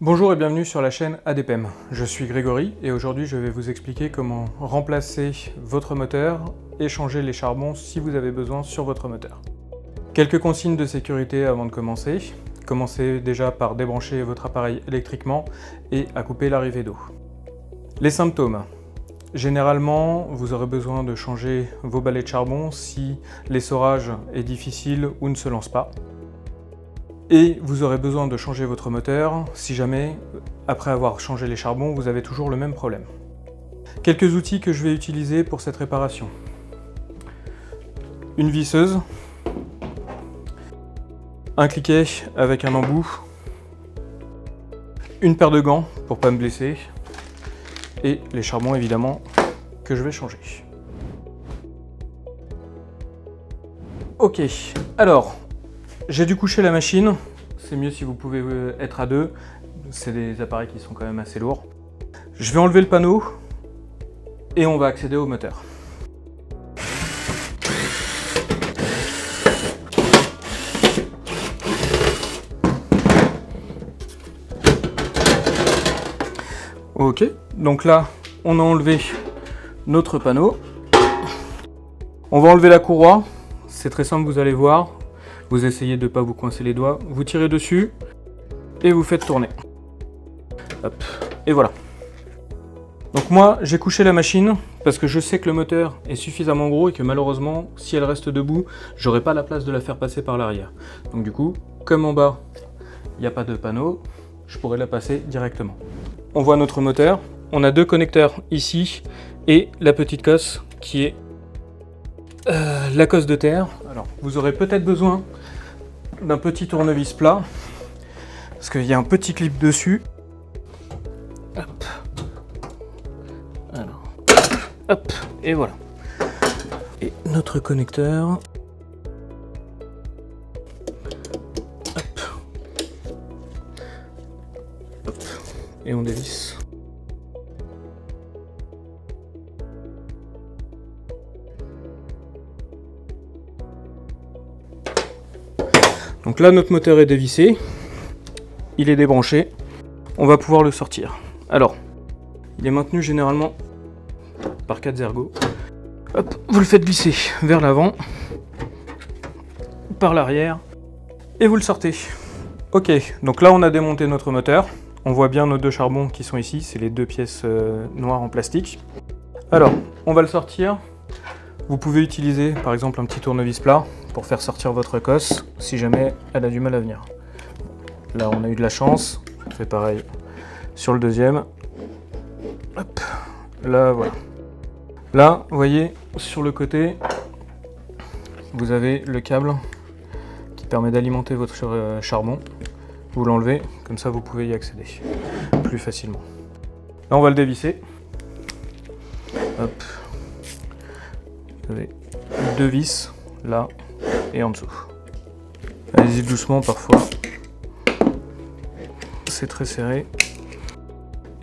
Bonjour et bienvenue sur la chaîne ADPEM. Je suis Grégory et aujourd'hui je vais vous expliquer comment remplacer votre moteur et changer les charbons si vous avez besoin sur votre moteur. Quelques consignes de sécurité avant de commencer. Commencez déjà par débrancher votre appareil électriquement et à couper l'arrivée d'eau. Les symptômes. Généralement, vous aurez besoin de changer vos balais de charbon si l'essorage est difficile ou ne se lance pas. Et vous aurez besoin de changer votre moteur si jamais, après avoir changé les charbons, vous avez toujours le même problème. Quelques outils que je vais utiliser pour cette réparation. Une visseuse, un cliquet avec un embout, une paire de gants pour ne pas me blesser, et les charbons évidemment que je vais changer. Ok, alors, j'ai dû coucher la machine, c'est mieux si vous pouvez être à deux, c'est des appareils qui sont quand même assez lourds. Je vais enlever le panneau et on va accéder au moteur. Ok, donc là on a enlevé notre panneau. On va enlever la courroie, c'est très simple, vous allez voir. Vous essayez de ne pas vous coincer les doigts, vous tirez dessus et vous faites tourner. Hop, et voilà. Donc moi, j'ai couché la machine parce que je sais que le moteur est suffisamment gros et que malheureusement, si elle reste debout, j'aurai pas la place de la faire passer par l'arrière. Donc du coup, comme en bas, il n'y a pas de panneau, je pourrais la passer directement. On voit notre moteur. On a deux connecteurs ici et la petite cosse qui est la cosse de terre. Alors, vous aurez peut-être besoin d'un petit tournevis plat parce qu'il y a un petit clip dessus. Hop. Alors, hop, et voilà. Et notre connecteur. Hop. Hop. Et on dévisse. Donc là, notre moteur est dévissé, il est débranché, on va pouvoir le sortir. Alors, il est maintenu généralement par 4 ergots. Hop, vous le faites glisser vers l'avant, par l'arrière, et vous le sortez. Ok, donc là on a démonté notre moteur. On voit bien nos deux charbons qui sont ici, c'est les deux pièces noires en plastique. Alors, on va le sortir. Vous pouvez utiliser par exemple un petit tournevis plat pour faire sortir votre cosse si jamais elle a du mal à venir. Là on a eu de la chance, on fait pareil sur le deuxième. Hop, là voilà. Là vous voyez sur le côté vous avez le câble qui permet d'alimenter votre charbon. Vous l'enlevez, comme ça vous pouvez y accéder plus facilement. Là on va le dévisser. Hop. Vous avez deux vis là et en dessous. Allez-y doucement parfois. C'est très serré.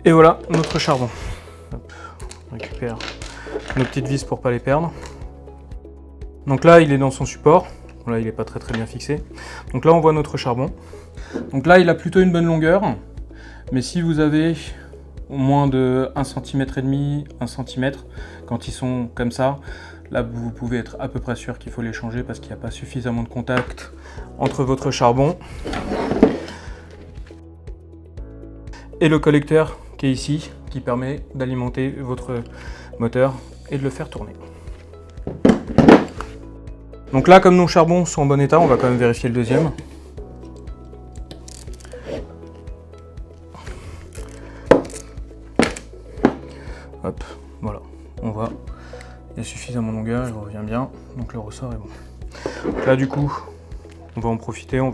Et voilà notre charbon. Hop, on récupère nos petites vis pour pas les perdre. Donc là il est dans son support. Là il n'est pas très bien fixé. Donc là on voit notre charbon. Donc là il a plutôt une bonne longueur. Mais si vous avez moins de 1,5 cm, 1 cm, quand ils sont comme ça, là vous pouvez être à peu près sûr qu'il faut les changer parce qu'il n'y a pas suffisamment de contact entre votre charbon et le collecteur qui est ici, qui permet d'alimenter votre moteur et de le faire tourner. Donc là, comme nos charbons sont en bon état, on va quand même vérifier le deuxième. Hop, voilà, on voit, il y a suffisamment de longueur, il revient bien, donc le ressort est bon. Donc là du coup, on va en profiter, on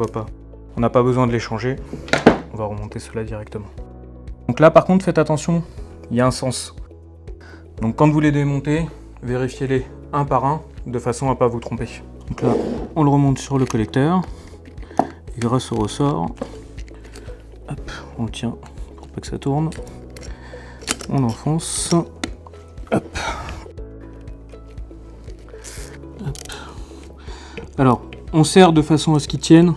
n'a pas besoin de les changer, on va remonter cela directement. Donc là par contre, faites attention, il y a un sens. Donc quand vous les démontez, vérifiez-les un par un, de façon à ne pas vous tromper. Donc là, on le remonte sur le collecteur, et grâce au ressort, hop, on le tient pour pas que ça tourne. On enfonce. Hop. Hop. Alors, on serre de façon à ce qu'ils tiennent,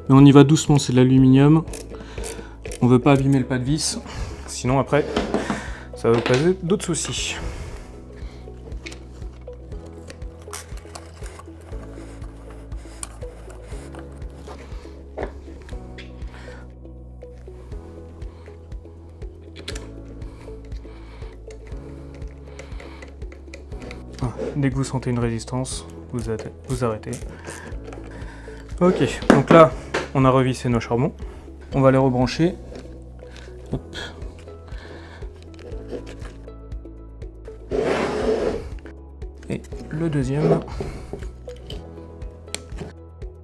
mais on y va doucement, c'est de l'aluminium. On veut pas abîmer le pas de vis, sinon après, ça va vous poser d'autres soucis. Dès que vous sentez une résistance, vous arrêtez. Ok, donc là, on a revissé nos charbons. On va les rebrancher. Hop. Et le deuxième.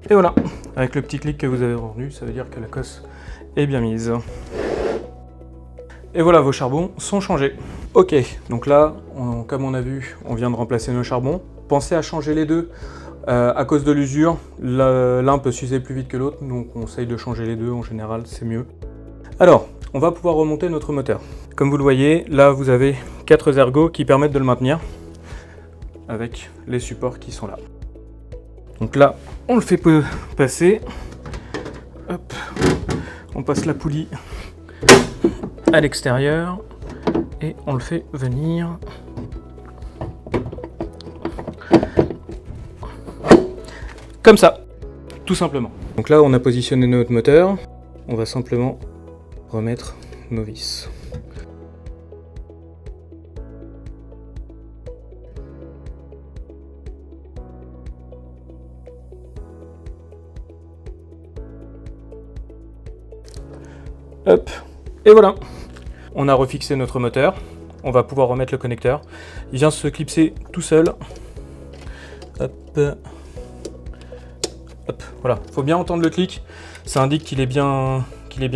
Et voilà, avec le petit clic que vous avez rendu, ça veut dire que la cosse est bien mise. Et voilà, vos charbons sont changés. Ok, donc là, comme on a vu, on vient de remplacer nos charbons. Pensez à changer les deux. À cause de l'usure, l'un peut s'user plus vite que l'autre, donc on essaye de changer les deux, en général, c'est mieux. Alors, on va pouvoir remonter notre moteur. Comme vous le voyez, là, vous avez 4 ergots qui permettent de le maintenir, avec les supports qui sont là. Donc là, on le fait passer. Hop, on passe la poulie à l'extérieur et on le fait venir comme ça, tout simplement. Donc là, on a positionné notre moteur, on va simplement remettre nos vis. Hop, et voilà. On a refixé notre moteur, on va pouvoir remettre le connecteur. Il vient se clipser tout seul. Hop. Hop, voilà, faut bien entendre le clic, ça indique qu'il est bien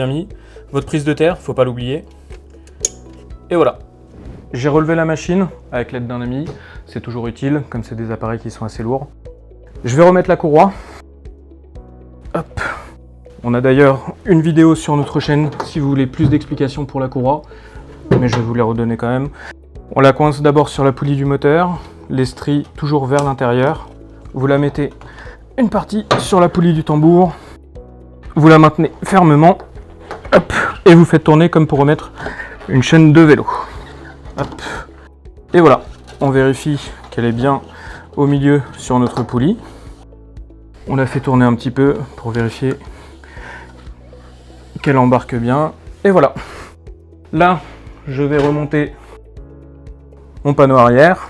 mis. Votre prise de terre, faut pas l'oublier. Et voilà, j'ai relevé la machine avec l'aide d'un ami, c'est toujours utile, comme c'est des appareils qui sont assez lourds. Je vais remettre la courroie. Hop. On a d'ailleurs une vidéo sur notre chaîne si vous voulez plus d'explications pour la courroie, mais je vais vous les redonner quand même. On la coince d'abord sur la poulie du moteur, les stries toujours vers l'intérieur. Vous la mettez une partie sur la poulie du tambour, vous la maintenez fermement, hop, et vous faites tourner comme pour remettre une chaîne de vélo. Hop. Et voilà, on vérifie qu'elle est bien au milieu sur notre poulie. On la fait tourner un petit peu pour vérifier qu'elle embarque bien. Et voilà. Là, je vais remonter mon panneau arrière.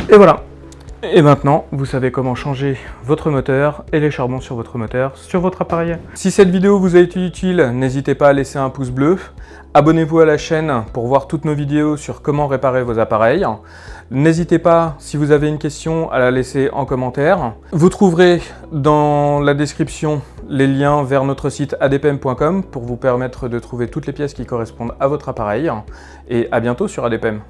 Et voilà. Et maintenant, vous savez comment changer votre moteur et les charbons sur votre moteur, sur votre appareil. Si cette vidéo vous a été utile, n'hésitez pas à laisser un pouce bleu. Abonnez-vous à la chaîne pour voir toutes nos vidéos sur comment réparer vos appareils. N'hésitez pas, si vous avez une question, à la laisser en commentaire. Vous trouverez dans la description les liens vers notre site adepem.com pour vous permettre de trouver toutes les pièces qui correspondent à votre appareil. Et à bientôt sur ADPM.